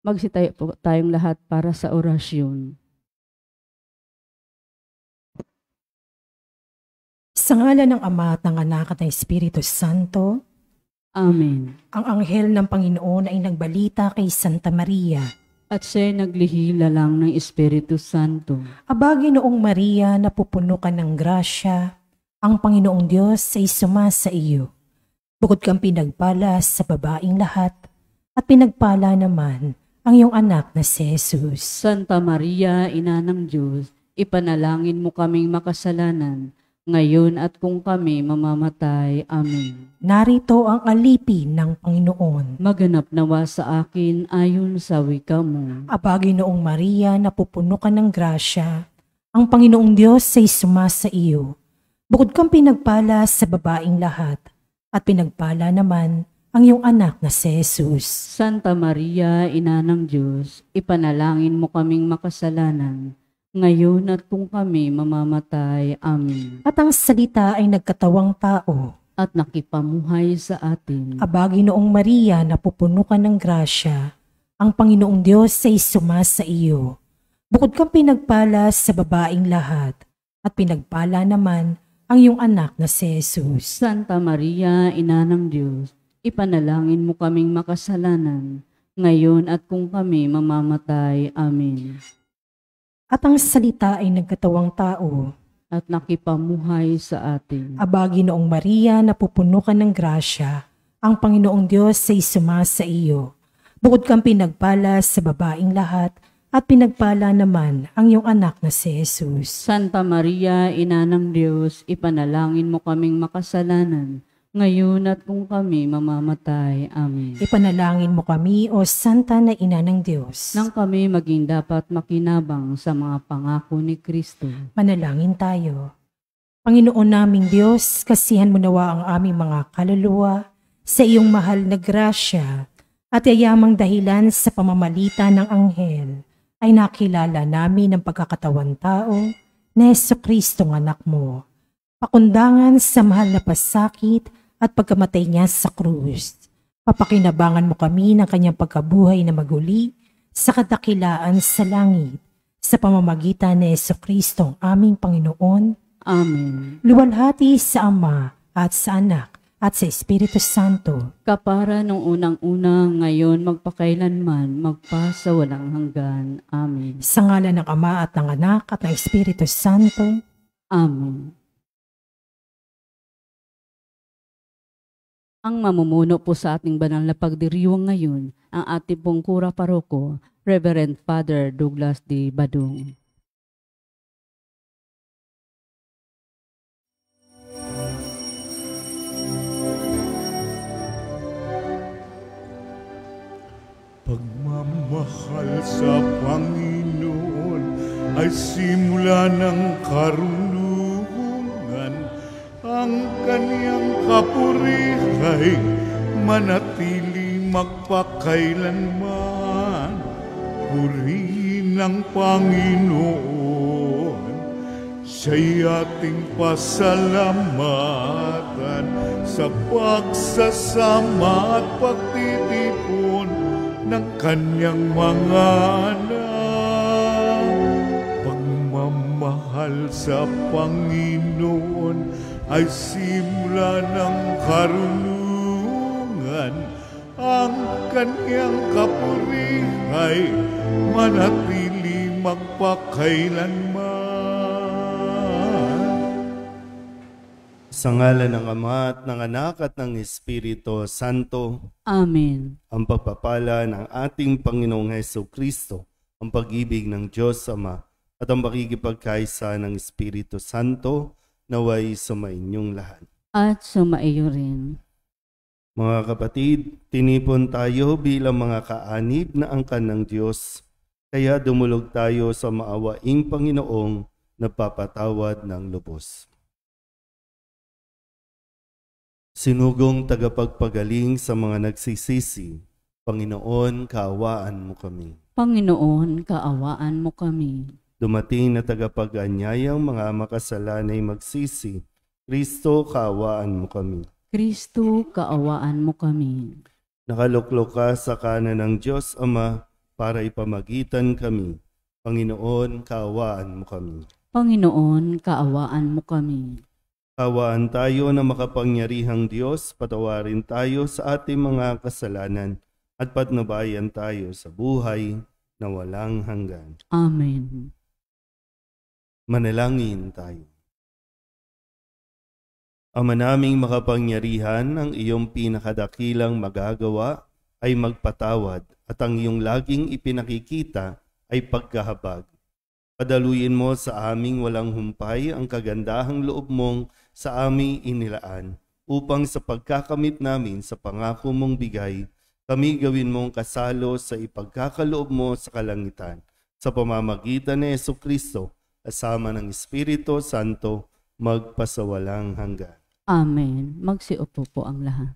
Magsitayo po tayong lahat para sa orasyon. Sa ngalan ng Ama at ng Anak at ng Espiritu Santo, Amen. ang anghel ng Panginoon ay nagbalita kay Santa Maria. At siya'y naglihila lang ng Espiritu Santo. Abagi noong Maria, napupuno ka ng grasya, ang Panginoong Diyos ay sumasa iyo. Bukod kang pinagpala sa babaing lahat, at pinagpala naman ang iyong anak na si Jesus. Santa Maria, Ina ng Diyos, ipanalangin mo kaming makasalanan, ngayon at kung kami mamamatay. Amen. Narito ang alipin ng Panginoon. Maganap nawa sa akin ayon sa wika mo. Abagi noong Maria, napupuno ka ng grasya, ang Panginoong Diyos ay sumasa iyo. Bukod kang pinagpala sa babaing lahat, at pinagpala naman ang iyong anak na si Jesus. Santa Maria, Ina ng Diyos, ipanalangin mo kaming makasalanan, ngayon at kung kami mamamatay. Amen. At ang salita ay nagkatawang tao. At nakipamuhay sa atin. Abagi noong Maria, napupuno ka ng grasya, ang Panginoong Diyos ay sumasa iyo. Bukod kang pinagpala sa babaing lahat, at pinagpala naman ang iyong anak na si Jesus. Santa Maria, Ina ng Diyos, ipanalangin mo kaming makasalanan, ngayon at kung kami mamamatay. Amen. At ang salita ay nagkatawang tao. At nakipamuhay sa atin. Abagi noong Maria, napupuno ka ng grasya, ang Panginoong Diyos ay sumasa iyo. Bukod kang pinagpala sa babaing lahat, at pinagpala naman ang iyong anak na si Jesus. Santa Maria, Ina ng Diyos, ipanalangin mo kaming makasalanan, ngayon at kung kami mamamatay. Amen. Ipanalangin mo kami, O Santa na Ina ng Diyos, nang kami maging dapat makinabang sa mga pangako ni Kristo. Manalangin tayo. Panginoon naming Diyos, kasihan mo nawa ang aming mga kaluluwa sa iyong mahal na grasya, at yayamang dahilan sa pamamagitan ng anghel ay nakilala namin ang pagkakatawan tao na Jesucristo ng anak mo. Pakundangan sa mahal na pasakit at pagkamatay niya sa krus. Papakinabangan mo kami ng kanyang pagkabuhay na maguli sa kadakilaan sa langit, sa pamamagitan ni Jesucristo ang aming Panginoon. Amen. Luwalhati sa Ama at sa Anak at sa Espiritu Santo. Kapara nung unang-unang, ngayon magpakailanman, magpasawalang hanggan. Amen. Sa ngalan ng Ama at ng Anak at ng Espiritu Santo. Amen. Ang mamumuno po sa ating banal na pagdiriwang ngayon, ang ating pong kura paroko, Reverend Father Douglas D. Badung. Pagmamahal sa Panginoon ay simula ng karunungan. Ang kaniyang kapurihay manatili magpakailanman. Purihin ang Panginoon, siya'y ating pasalamatan sa pagsasama at pagtitipon ng kanyang mga anak. Pagmamahal sa Panginoon ay simula ng karunungan. Ang kanyang kapurihay manatili magpakailanman. Sa ngalan ng Ama at ng Anak at ng Espiritu Santo. Amen. Ang pagpapala ng ating Panginoong Jesucristo, ang pag-ibig ng Diyos Ama, at ang pakikipagkaisa ng Espiritu Santo, naway sumainyong lahat. At sumaiyo rin. Mga kapatid, tinipon tayo bilang mga kaanib na angkan ng Diyos, kaya dumulog tayo sa maawaing Panginoong nagpapatawad ng lubos. Sinugong tagapagpagaling sa mga nagsisisi, Panginoon, kaawaan mo kami. Panginoon, kaawaan mo kami. Dumating na tagapag-anyayang mga makasalanay magsisi, Kristo, kaawaan mo kami. Kristo, kaawaan mo kami. Nakaluklok ka sa kanan ng Diyos Ama, para ipamagitan kami. Panginoon, kaawaan mo kami. Panginoon, kaawaan mo kami. Kaawaan tayo na makapangyarihang Diyos, patawarin tayo sa ating mga kasalanan at patnubayan tayo sa buhay na walang hanggan. Amen. Manalangin tayo. Ama naming makapangyarihan, ang iyong pinakadakilang magagawa ay magpatawad at ang iyong laging ipinakikita ay pagkahabag. Padaluyin mo sa aming walang humpay ang kagandahang loob mong sa aming inilaan upang sa pagkakamit namin sa pangako mong bigay, kami gawin mong kasalo sa ipagkakaloob mo sa kalangitan. Sa pamamagitan ni Jesucristo, kasama ng Espiritu Santo, magpasawalang hanggan. Amen. Magsiupo po ang lahat.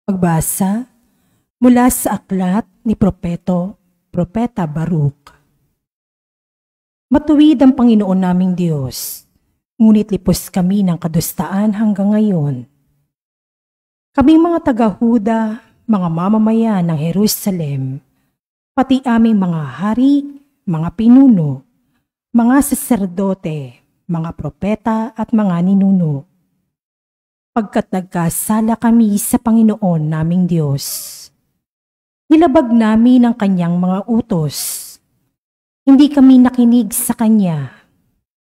Pagbasa mula sa aklat ni Propeta Baruch. Matuwid ang Panginoon naming Diyos, ngunit lipos kami ng kadustaan hanggang ngayon. Kaming mga taga-Huda, mga mamamayan ng Jerusalem, pati aming mga hari, mga pinuno, mga saserdote, mga propeta at mga ninuno. Pagkat nagkasala kami sa Panginoon naming Diyos, nilabag namin ang kanyang mga utos. Hindi kami nakinig sa kanya.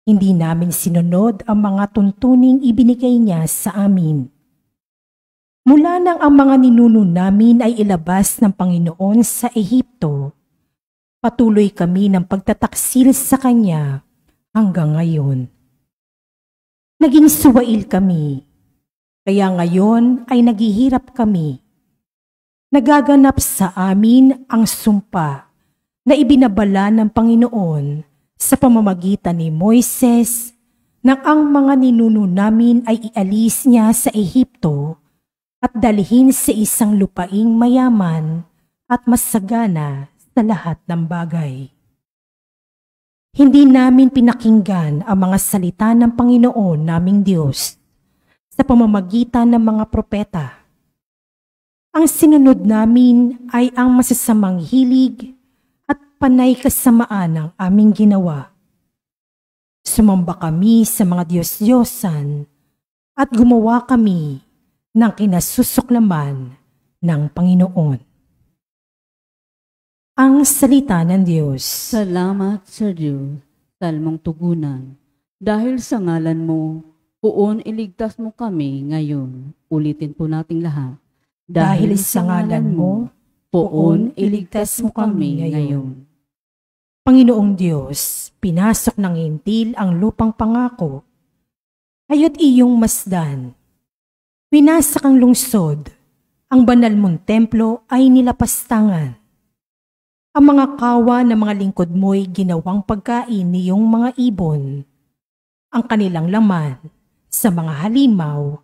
Hindi namin sinunod ang mga tuntuning ibinigay niya sa amin. Mula nang ang mga ninuno namin ay ilabas ng Panginoon sa Ehipto, patuloy kami ng pagtataksil sa kanya hanggang ngayon. Naging suwail kami, kaya ngayon ay naghihirap kami. Nagaganap sa amin ang sumpa na ibinabala ng Panginoon sa pamamagitan ni Moises nang ang mga ninuno namin ay ialis niya sa Ehipto at dalhin sa isang lupaing mayaman at masagana sa lahat ng bagay. Hindi namin pinakinggan ang mga salita ng Panginoon naming Diyos sa pamamagitan ng mga propeta. Ang sinunod namin ay ang masasamang hilig at panay kasamaan ng aming ginawa. Sumamba kami sa mga Diyos-Diyosan at gumawa kami ng kinasusuklaman ng Panginoon. Ang salita ng Diyos. Salamat sa Diyos, salmong tugunan. Dahil sa ngalan mo, poon iligtas mo kami ngayon. Ulitin po nating lahat. Dahil sa ngalan mo, poon iligtas mo kami ngayon. Panginoong Diyos, pinasok ng hintil ang lupang pangako. Kaya't iyong masdan. Winasak ang lungsod, ang banal mong templo ay nilapastangan. Ang mga kawa ng mga lingkod mo'y ginawang pagkain niyong mga ibon. Ang kanilang laman sa mga halimaw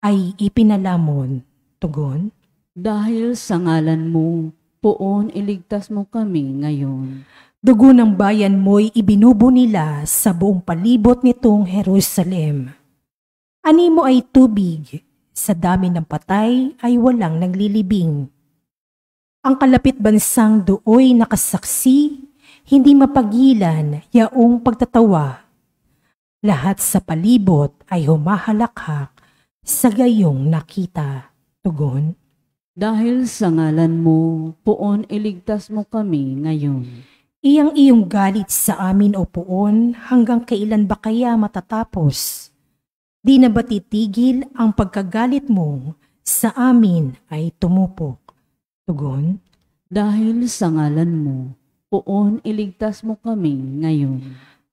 ay ipinalamon. Tugon. Dahil sa ngalan mo, poon iligtas mo kami ngayon. Dugo ng bayan mo'y ibinubo nila sa buong palibot nitong Jerusalem. Ani mo ay tubig, sa dami ng patay ay walang naglilibing. Ang kalapit bansang dooy nakasaksi, hindi mapagilan yaong pagtatawa. Lahat sa palibot ay humahalakhak sa gayong nakita. Tugon. Dahil sa ngalan mo, poon iligtas mo kami ngayon. Iyang galit sa amin o poon, hanggang kailan ba kaya matatapos? Di na ba titigil ang pagkagalit mo sa amin ay tumupok? Tugon. Dahil sa ngalan mo, poon iligtas mo kami ngayon.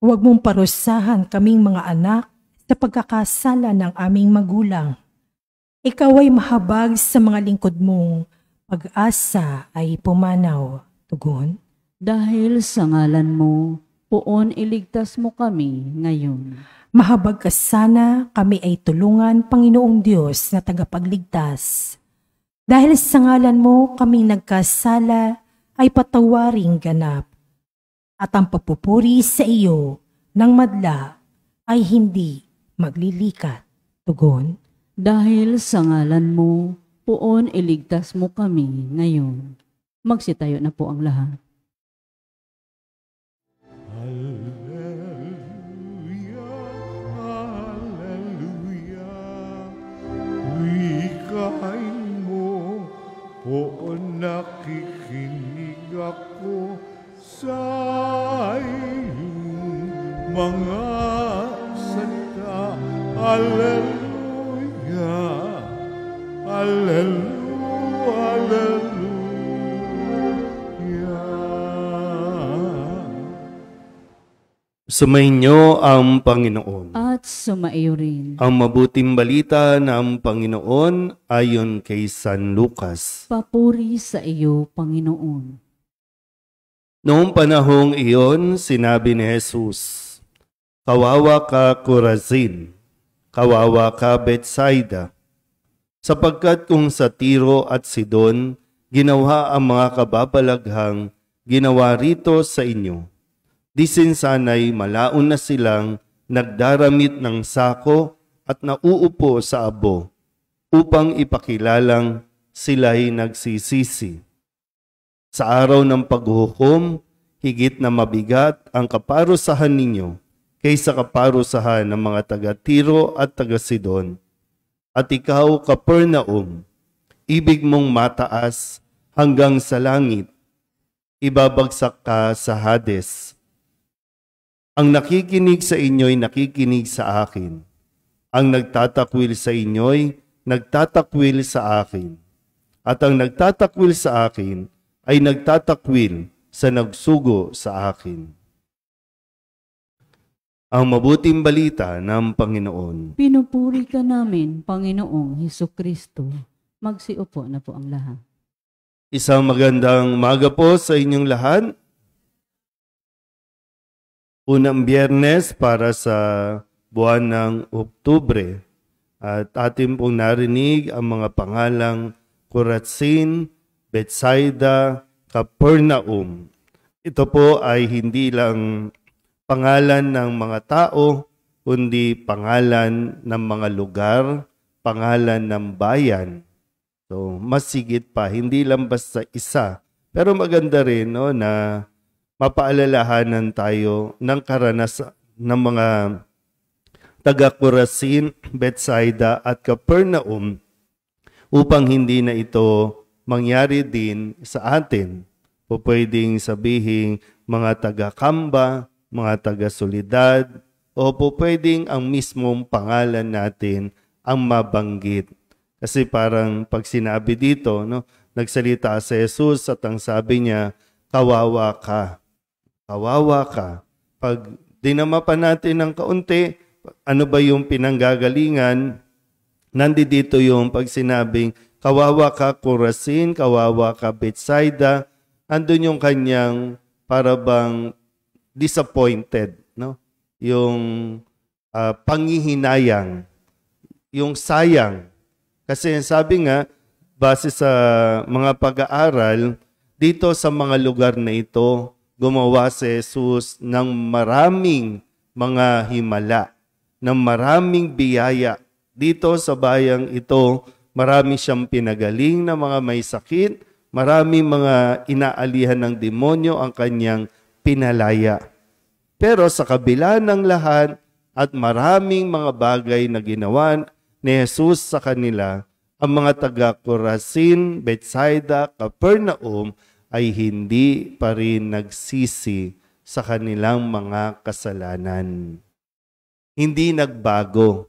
Huwag mong parusahan kaming mga anak sa pagkakasala ng aming magulang. Ikaw ay mahabag sa mga lingkod mong pag-asa ay pumanaw. Tugon. Dahil sa ngalan mo, poon iligtas mo kami ngayon. Mahabag ka sana, kami ay tulungan, Panginoong Diyos na tagapagligtas. Dahil sa ngalan mo kaming nagkasala ay patawaring ganap. At ang papupuri sa iyo ng madla ay hindi maglilikat. Tugon, Dahil sa ngalan mo, poon iligtas mo kami ngayon. Magsitayo na po ang lahat. Hallelujah, hallelujah. Wikain mo, poon nakikinig ako sa iyong mga salita. Hallelujah, hallelujah, hallelujah. Sumainyo ang Panginoon. At sumaiyo rin. Ang mabuting balita ng Panginoon ayon kay San Lucas. Papuri sa iyo, Panginoon. Noong panahong iyon, sinabi ni Jesus, Kawawa ka, Corazin, kawawa ka, Betsaida, sapagkat kung sa Tiro at Sidon ginawa ang mga kababalaghang ginawa rito sa inyo, di sana'y malaon na silang nagdaramit ng sako at nauupo sa abo upang ipakilalang sila'y nagsisisi. Sa araw ng paghuhukom, higit na mabigat ang kaparusahan ninyo kaysa kaparusahan ng mga taga-Tiro at taga-Sidon. At ikaw, Capernaum, ibig mong mataas hanggang sa langit, ibabagsak ka sa Hades. Ang nakikinig sa inyo'y nakikinig sa akin. Ang nagtatakwil sa inyo'y nagtatakwil sa akin. At ang nagtatakwil sa akin ay nagtatakwil sa nagsugo sa akin. Ang mabuting balita ng Panginoon. Pinupuri ka namin, Panginoong Hesukristo. Magsiupo na po ang lahat. Isang magandang umaga po sa inyong lahat. Unang Biyernes para sa buwan ng Oktubre. At atin pong narinig ang mga pangalang Corazin, Betsaida, Capernaum. Ito po ay hindi lang pangalan ng mga tao, kundi pangalan ng mga lugar, pangalan ng bayan. So, mas sigit pa, hindi lang basta isa. Pero maganda rin no, na mapaalalahanan tayo ng karanasan ng mga taga-Corazin, Betsaida at Capernaum upang hindi na ito mangyari din sa atin. O pwedeng sabihin mga taga-Kamba, mga taga-Solidad, o po pwedeng ang mismong pangalan natin ang mabanggit. Kasi parang pag sinabi dito, no, nagsalita si Jesus at ang sabi niya, kawawa ka. Kawawa ka. Pag dinama pa natin ng kaunti, ano ba yung pinanggagalingan? Nandito yung pag sinabing, kawawa ka Corazin, kawawa ka Betsaida, andun yung kanyang parabang disappointed, no? Yung panghihinayang, yung sayang. Kasi sabi nga, base sa mga pag-aaral, dito sa mga lugar na ito, gumawa si Jesus ng maraming mga himala, ng maraming biyaya. Dito sa bayang ito, marami siyang pinagaling na mga may sakit, marami mga inaalihan ng demonyo ang kanyang pinalaya. Pero sa kabila ng lahat at maraming mga bagay na ginawa ni Jesus sa kanila, ang mga taga-Corazin, Betsaida, Capernaum ay hindi pa rin nagsisi sa kanilang mga kasalanan. Hindi nagbago,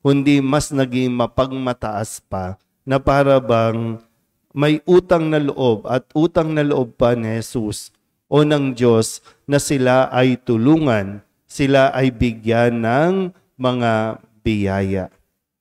kundi mas naging mapagmataas pa na para bang may utang na loob at utang na loob pa ni Jesus o ng Diyos na sila ay tulungan, sila ay bigyan ng mga biyaya.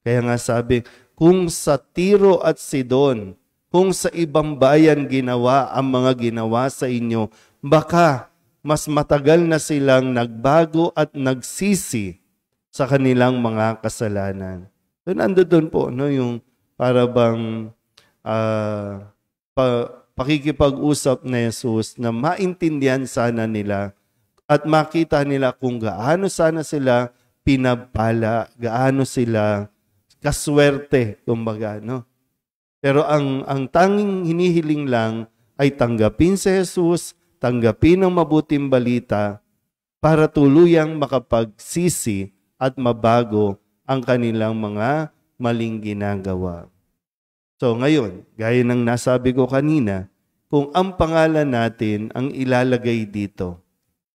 Kaya nga sabi, kung sa Tiro at Sidon, kung sa ibang bayan ginawa ang mga ginawa sa inyo, baka mas matagal na silang nagbago at nagsisi sa kanilang mga kasalanan. So nandoon po no, yung para bang pakikipag-usap ni Jesus na maintindihan sana nila at makita nila kung gaano sana sila pinapala, gaano sila kaswerte, kumbaga, no? Pero ang tanging hinihiling lang ay tanggapin si Jesus, tanggapin ang mabuting balita para tuluyang makapagsisi at mabago ang kanilang mga maling ginagawa. So ngayon, gaya ng nasabi ko kanina, kung ang pangalan natin ang ilalagay dito,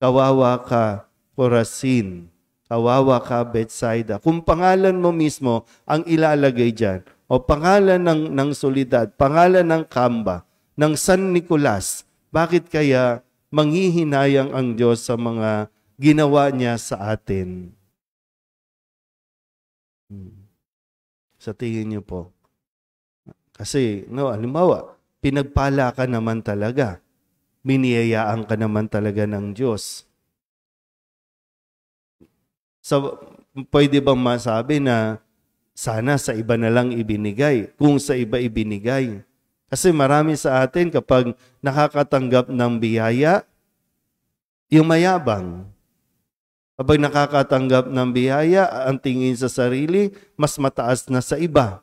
kawawa ka, Corazin, kawawa ka, Bethsaida. Kung pangalan mo mismo ang ilalagay dyan, o pangalan ng Soledad, pangalan ng Kamba, ng San Nicolas, bakit kaya manghihinayang ang Diyos sa mga ginawa niya sa atin? Sa tingin niyo po. Kasi, no, halimbawa, pinagpala ka naman talaga. Biniyayaan ka naman talaga ng Diyos. So, pwede bang masabi na sana sa iba na lang ibinigay, kung sa iba ibinigay? Kasi marami sa atin kapag nakakatanggap ng biyaya, yung mayabang. Kapag nakakatanggap ng biyaya, ang tingin sa sarili, mas mataas na sa iba.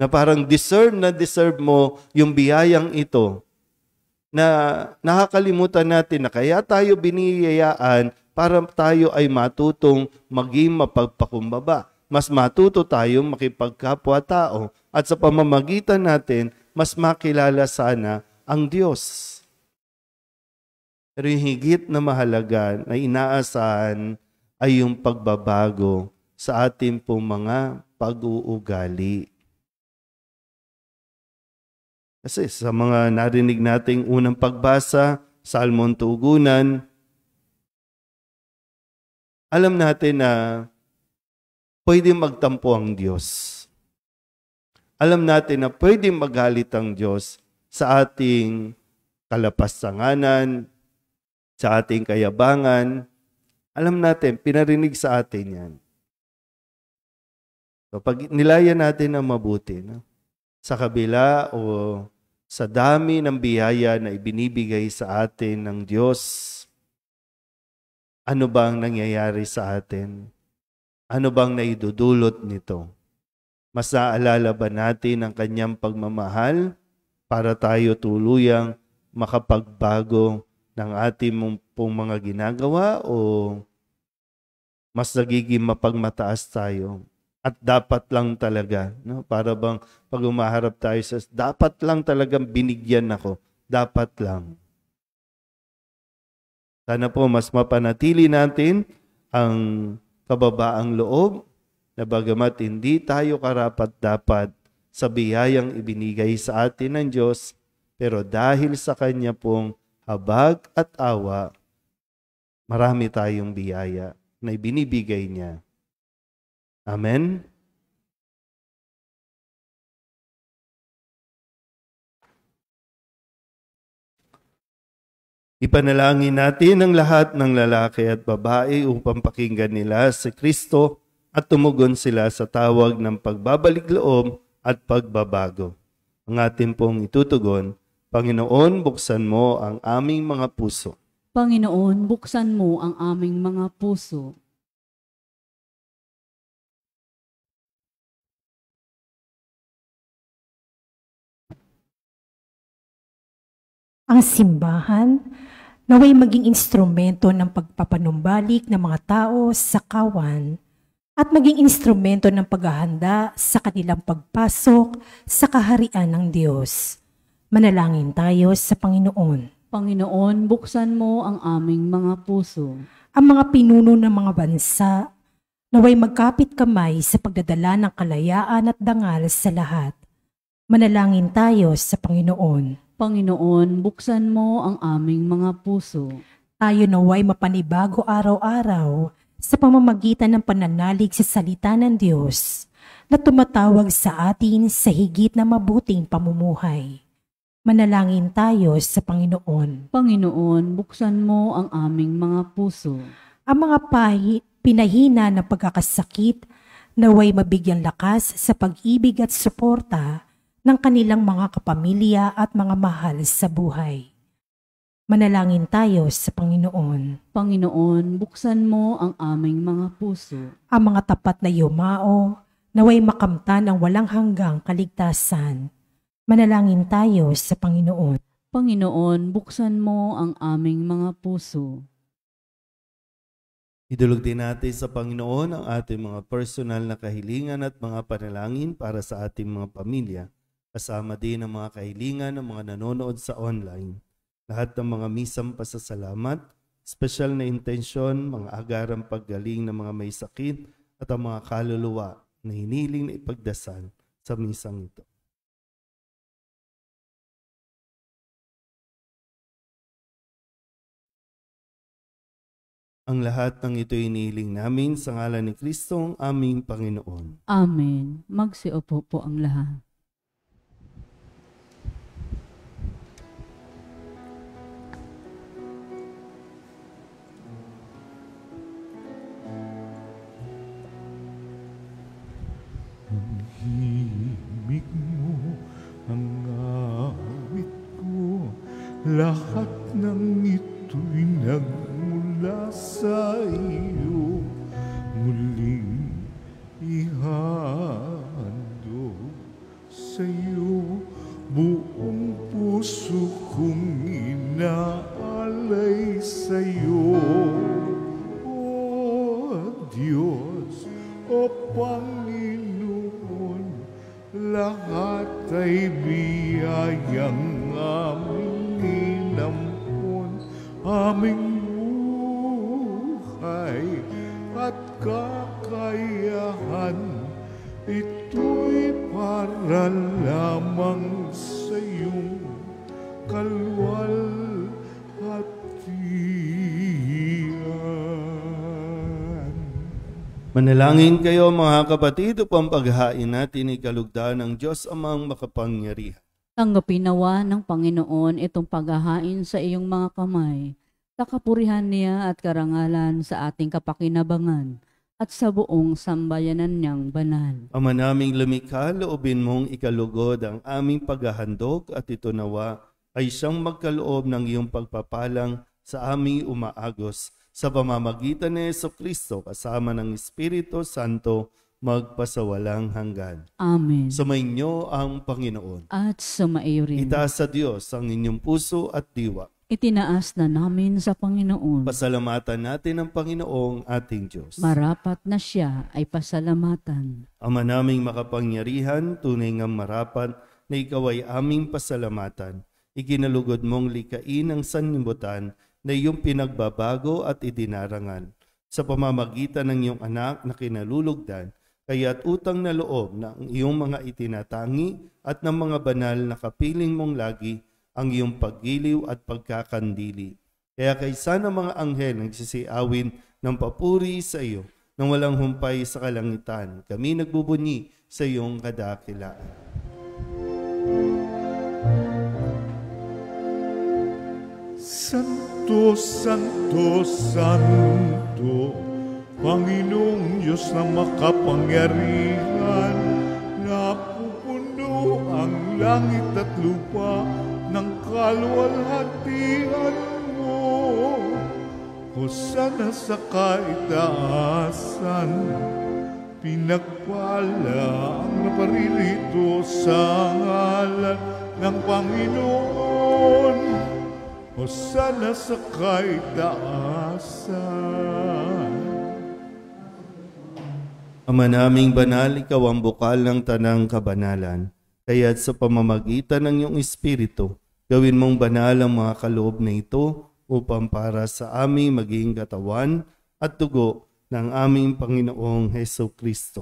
Na parang deserve mo yung biyayang ito, na nakakalimutan natin na kaya tayo biniyayaan para tayo ay matutong maging mapagpakumbaba. Mas matuto tayong makipagkapwa-tao at sa pamamagitan natin, mas makilala sana ang Diyos. Pero yung higit na mahalaga na inaasahan ay yung pagbabago sa ating pong mga pag-uugali. Kasi sa mga narinig nating unang pagbasa, Salmon Tugunan, alam natin na pwede magtampo ang Diyos. Alam natin na pwede magalit ang Diyos sa ating kalapastanganan, sa ating kayabangan. Alam natin, pinarinig sa atin yan. So, pag nilayan natin ang mabuti, no? Sa kabila o sa dami ng biyaya na ibinibigay sa atin ng Diyos, ano bang nangyayari sa atin? Ano bang naidudulot nito? Mas naalala ba natin ang kanyang pagmamahal para tayo tuluyang makapagbago ng ating pong mga ginagawa o mas nagiging mapagmataas tayo? At dapat lang talaga, no? Para bang pag umaharap tayo sa dapat lang talagang binigyan ako. Dapat lang. Sana po mas mapanatili natin ang kababaang loob na bagamat hindi tayo karapat-dapat sa biyayang ibinigay sa atin ng Diyos, pero dahil sa Kanya pong habag at awa, marami tayong biyaya na ibinibigay niya. Amen? Ipanalangin natin ang lahat ng lalaki at babae upang pakinggan nila si Kristo at tumugon sila sa tawag ng pagbabalik loob at pagbabago. Ang ating pong itutugon, Panginoon, buksan mo ang aming mga puso. Panginoon, buksan mo ang aming mga puso. Ang simbahan naway maging instrumento ng pagpapanumbalik ng mga tao sa kawan at maging instrumento ng paghahanda sa kanilang pagpasok sa kaharian ng Diyos. Manalangin tayo sa Panginoon. Panginoon, buksan mo ang aming mga puso. Ang mga pinuno ng mga bansa naway magkapit kamay sa pagdadala ng kalayaan at dangal sa lahat. Manalangin tayo sa Panginoon. Panginoon, buksan mo ang aming mga puso. Tayo naway mapanibago araw-araw sa pamamagitan ng pananalig sa salita ng Diyos na tumatawag sa atin sa higit na mabuting pamumuhay. Manalangin tayo sa Panginoon. Panginoon, buksan mo ang aming mga puso. Ang mga pinahina ng pagkakasakit naway mabigyan lakas sa pag-ibig at suporta ng kanilang mga kapamilya at mga mahal sa buhay. Manalangin tayo sa Panginoon. Panginoon, buksan mo ang aming mga puso. Ang mga tapat na yumao, naway makamtan ang walang hanggang kaligtasan. Manalangin tayo sa Panginoon. Panginoon, buksan mo ang aming mga puso. Idulog din natin sa Panginoon ang ating mga personal na kahilingan at mga panalangin para sa ating mga pamilya, kasama din ang mga kahilingan ng mga nanonood sa online. Lahat ng mga misang pasasalamat, espesyal na intensyon, mga agarang paggaling ng mga may sakit at ang mga kaluluwa na hiniling na ipagdasal sa misang ito. Ang lahat ng ito inihiling namin sa ngalan ni Kristo, ang aming Panginoon. Amen. Magsiupo po ang lahat. Himig mo ang awit ko, lahat ng ito'y nagmula sa iyo, muling ihandog sa iyo, buong puso kong inaalay sa iyo. O Diyos, o Panginoon, lahat ay biyayang aming inampon, aming buhay at kakayahan, ito'y para lamang sa iyong kalwalhatian. Manalangin kayo mga kapatid upang paghain natin ikalugdan ng Diyos amang makapangyarihan. Tanggapin nawa ng Panginoon itong paghahain sa iyong mga kamay, sa kapurihan niya at karangalan sa ating kapakinabangan at sa buong sambayanan niyang banal. Ama naming lumikha, loobin mong ikalugod ang aming paghahandog at ito nawa ay siyang magkaloob ng iyong pagpapalang sa aming umaagos sa pamamagitan ni Jesucristo kasama ng Espiritu Santo magpasawalang hanggan. Amen. Sumainyo ang Panginoon. At sumaiyo rin. Itaas sa Diyos ang inyong puso at diwa. Itinaas na namin sa Panginoon. Pasalamatan natin ang Panginoong ating Diyos. Marapat na siya ay pasalamatan. Ama naming makapangyarihan, tunay ngang marapat na ikaw ay aming pasalamatan. Ikinalugod mong likain ang sanlibutan na iyong pinagbabago at idinarangan sa pamamagitan ng iyong anak na kinalulugdan, kaya't utang na loob na ang iyong mga itinatangi at ng mga banal na kapiling mong lagi ang iyong paggiliw at pagkakandili. Kaya kaysa ng mga anghel nagsisiawin ng papuri sa iyo, nang walang humpay sa kalangitan, kami nagbubunyi sa iyong kadakilaan. Santo, Santo, Santo, Panginoong Diyos na makapangyarihan, napupuno ang langit at lupa ng kalwalhatian mo. Hosana sa kaitaasan, pinagpala ang naparirito sa ngalan ng Panginoon. Hosana sa kaitaasan. Ama naming banal, ikaw ang bukal ng tanang kabanalan. Kaya't sa pamamagitan ng iyong Espiritu, gawin mong banal ang mga kaloob na ito upang para sa aming maging katawan at dugo ng aming Panginoong Jesucristo.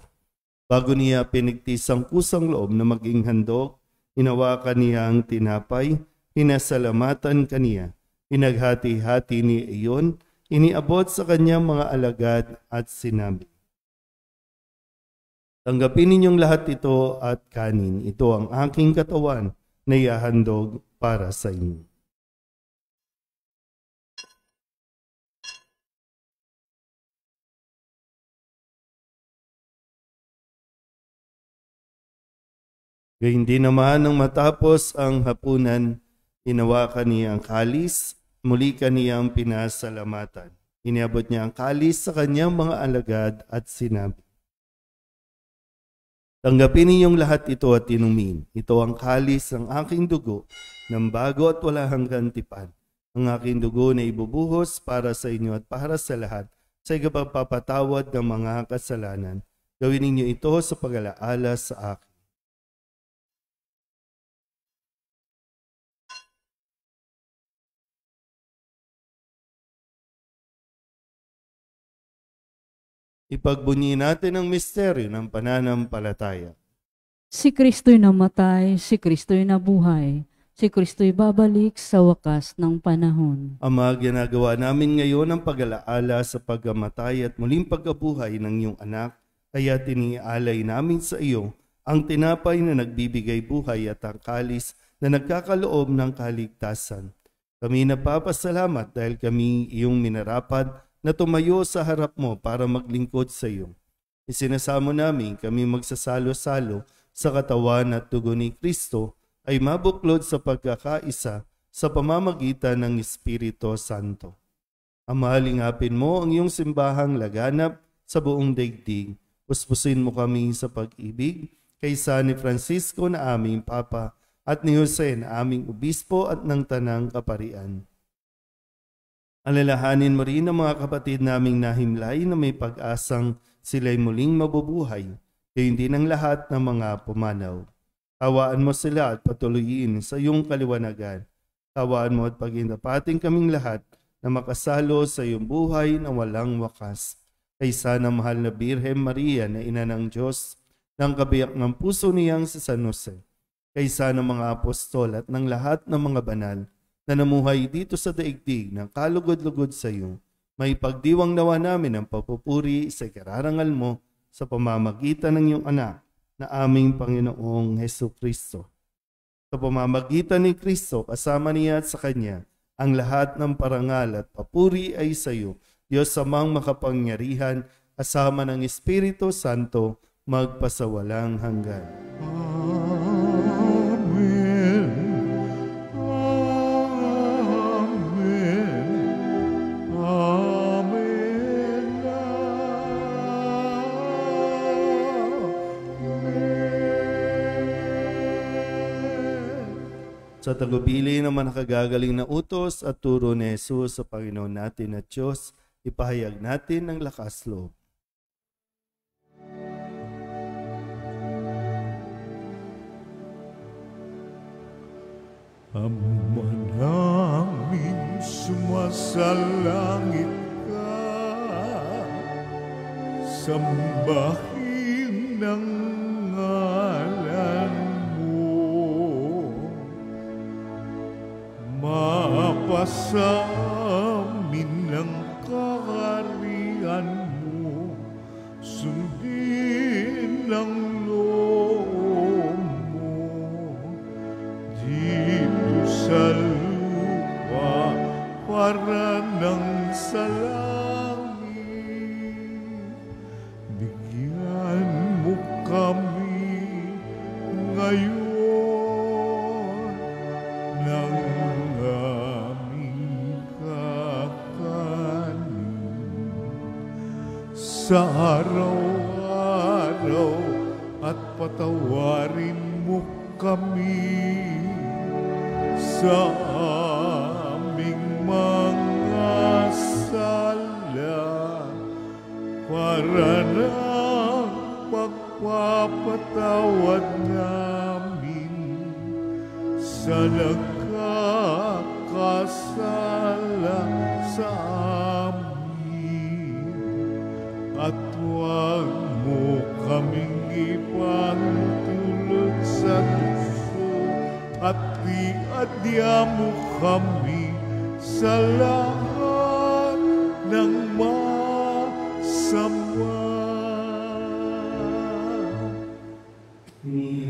Bago niya pinigtis ang kusang loob na maging handog, hinawakan niya ang tinapay, hinasalamatan kaniya, pinaghati-hati ni iyon, iniabot sa kanyang mga alagad at sinabi, tanggapin ninyong lahat ito at kanin, ito ang aking katawan na ihahandog para sa inyo. Gayun din naman nang matapos ang hapunan, hinawakan niya ang kalis, muli kaniyang pinasalamatan. Iniabot niya ang kalis sa kanyang mga alagad at sinabi, "Tanggapin ninyong lahat ito at inumin. Ito ang kalis ng aking dugo, ng bago at wala hanggang tipan. Ang aking dugo na ibubuhos para sa inyo at para sa lahat sa ikapagpapatawad ng mga kasalanan. Gawin ninyo ito sa pag-alaala sa akin." Ipagbunyi natin ang misteryo ng pananampalataya. Si Kristo'y namatay, si Kristo'y nabuhay, si Kristo'y babalik sa wakas ng panahon. Ama, ginagawa namin ngayon ang pag-alaala sa pagkamatay at muling pagkabuhay ng iyong anak, kaya tinialay namin sa iyo ang tinapay na nagbibigay buhay at ang kalis na nagkakaloob ng kaligtasan. Kami napapasalamat dahil kami iyong minarapat na tumayo sa harap mo para maglingkod sa iyo. Isinasamo namin kami magsasalo-salo sa katawan at dugo ni Kristo ay mabuklod sa pagkakaisa sa pamamagitan ng Espiritu Santo. Ama, lingapin mo ang iyong simbahang laganap sa buong daigdig. Puspusin mo kami sa pag-ibig kaysa ni Francisco na aming Papa at ni Jose na aming Obispo at ng Tanang Kaparian. Alalahanin mo rin ang mga kapatid naming nahimlay na may pag-asang sila'y muling mabubuhay, gayon din ang lahat ng mga pumanaw. Tawaan mo sila at patuloyin sa iyong kaliwanagan. Tawaan mo at pagindapating kaming lahat na makasalo sa iyong buhay na walang wakas. Kaysa ng mahal na Birhen Maria na ina ng Diyos, ng kabiyak ng puso niyang si San Jose, kaysa ng mga apostol at ng lahat ng mga banal, na namuhay dito sa daigdig ng kalugod-lugod sa iyo, may pagdiwang nawa namin ang papupuri sa kararangal mo sa pamamagitan ng iyong anak na aming Panginoong Hesukristo. Sa pamamagitan ni Kristo, kasama niya at sa Kanya, ang lahat ng parangal at papuri ay sa iyo, Diyos Amang makapangyarihan, kasama ng Espiritu Santo, magpasawalang hanggan. Sa tagubili ng mga nakagagaling na utos at turo ni Jesus sa Panginoon natin at Diyos, ipahayag natin ang lakas loob. Ama namin sumasalangit ka, sambahin ng ngalan mo, mapasamin ang kaharian mo, sundin ang loob mo, dito sa lupa para ng sa langit. Bigyan mo kami ngayon ng aming kakanin sa araw-araw at patawarin mo kami sa aming mga sala para ng pagpapatawad namin sa nagkakasala sa amin, at huwag mo kaming ipagtulog sa at iadya mo kami sa lahat ng masama.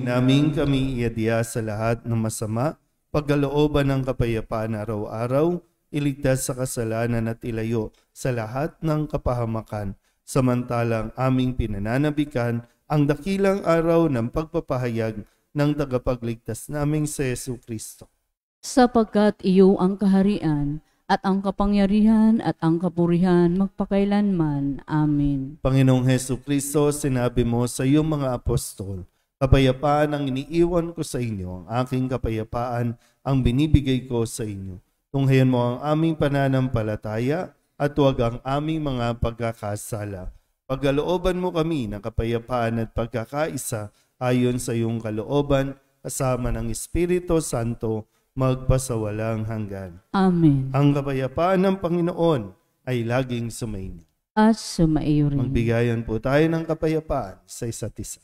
Namin kami iadya sa lahat ng masama, pagkalooban ng kapayapaan araw-araw, iligtas sa kasalanan at ilayo sa lahat ng kapahamakan, samantalang aming pinananabikan ang dakilang araw ng pagpapahayag ng tagapagligtas naming si Jesucristo. Sapagkat iyo ang kaharian at ang kapangyarihan at ang kapurihan magpakailanman. Amen. Panginoong Hesus Kristo, sinabi mo sa iyong mga apostol, kapayapaan ang iniiwan ko sa inyo, ang aking kapayapaan ang binibigay ko sa inyo. Tunghayan mo ang aming pananampalataya at huwag ang aming mga pagkakasala. Pagkalooban mo kami ng kapayapaan at pagkakaisa ayon sa iyong kalooban, kasama ng Espiritu Santo, magpasawalang hanggan. Amen. Ang kapayapaan ng Panginoon ay laging sumainyo. At sumaiyo rin. Magbigayan po tayo ng kapayapaan sa isa't isa.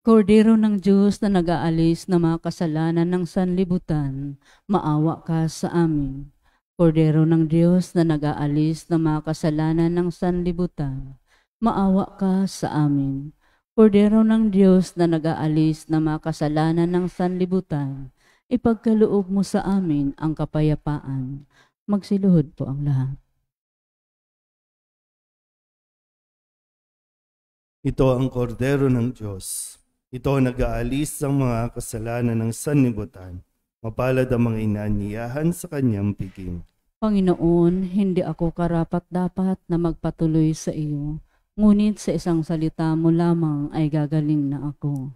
Kordero ng Diyos na nag-aalis ng mga kasalanan ng sanlibutan, maawa ka sa amin. Kordero ng Diyos na nag-aalis ng mga kasalanan ng sanlibutan, maawa ka sa amin. Kordero ng Diyos na nag-aalis ng mga kasalanan ng sanlibutan, ipagkaloob mo sa amin ang kapayapaan. Magsiluhod po ang lahat. Ito ang kordero ng Diyos. Ito ang nag-aalis ng mga kasalanan ng sanlibutan. Mapalad ang mga inaanyayahan sa kanyang piging. Panginoon, hindi ako karapat-dapat na magpatuloy sa iyo, ngunit sa isang salita mo lamang ay gagaling na ako.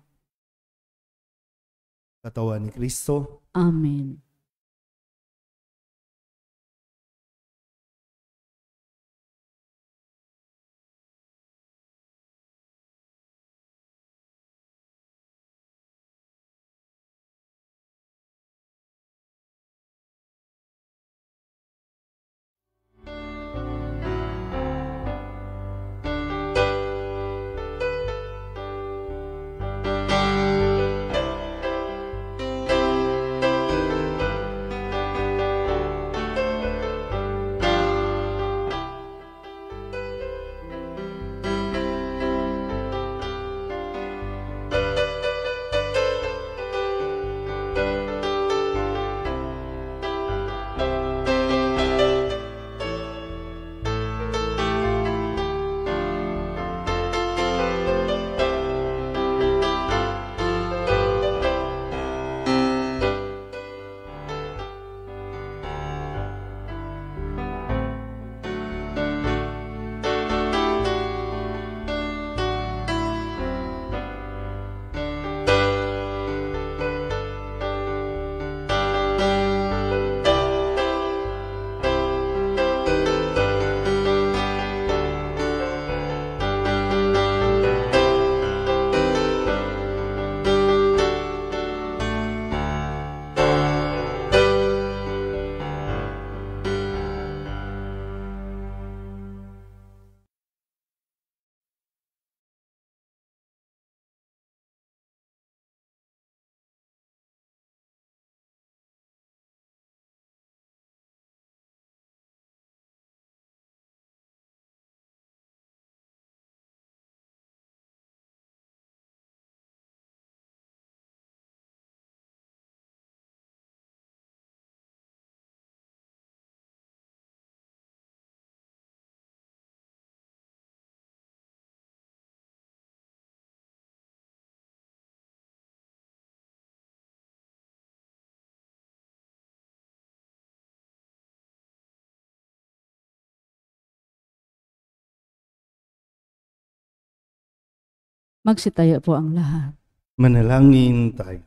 Katawan ni Kristo. Amen. Magsitayo po ang lahat. Manalangin tayo.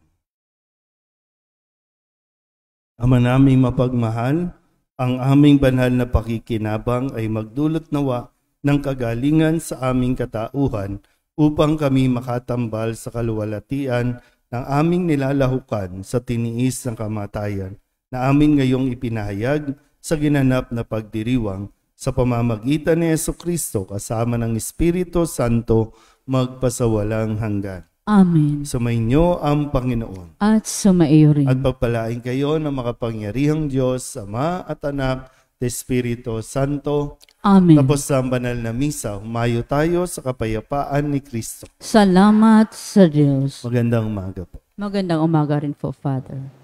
Ama naming mapagmahal, ang aming banal na pakikinabang ay magdulot nawa ng kagalingan sa aming katauhan upang kami makatambal sa kaluwalhatian ng aming nilalahukan sa tiniis ng kamatayan na amin ngayong ipinahayag sa ginanap na pagdiriwang sa pamamagitan ni Jesucristo kasama ng Espiritu Santo magpasawalang hanggan. Amen. Sumainyo ang Panginoon. At sumaiyo rin. At pagpalain kayo ng makapangyarihang Diyos, Ama at Anak, at Espiritu Santo. Amen. Tapos sa banal na misa, humayo tayo sa kapayapaan ni Kristo. Salamat sa Diyos. Magandang umaga po. Magandang umaga rin po, Father.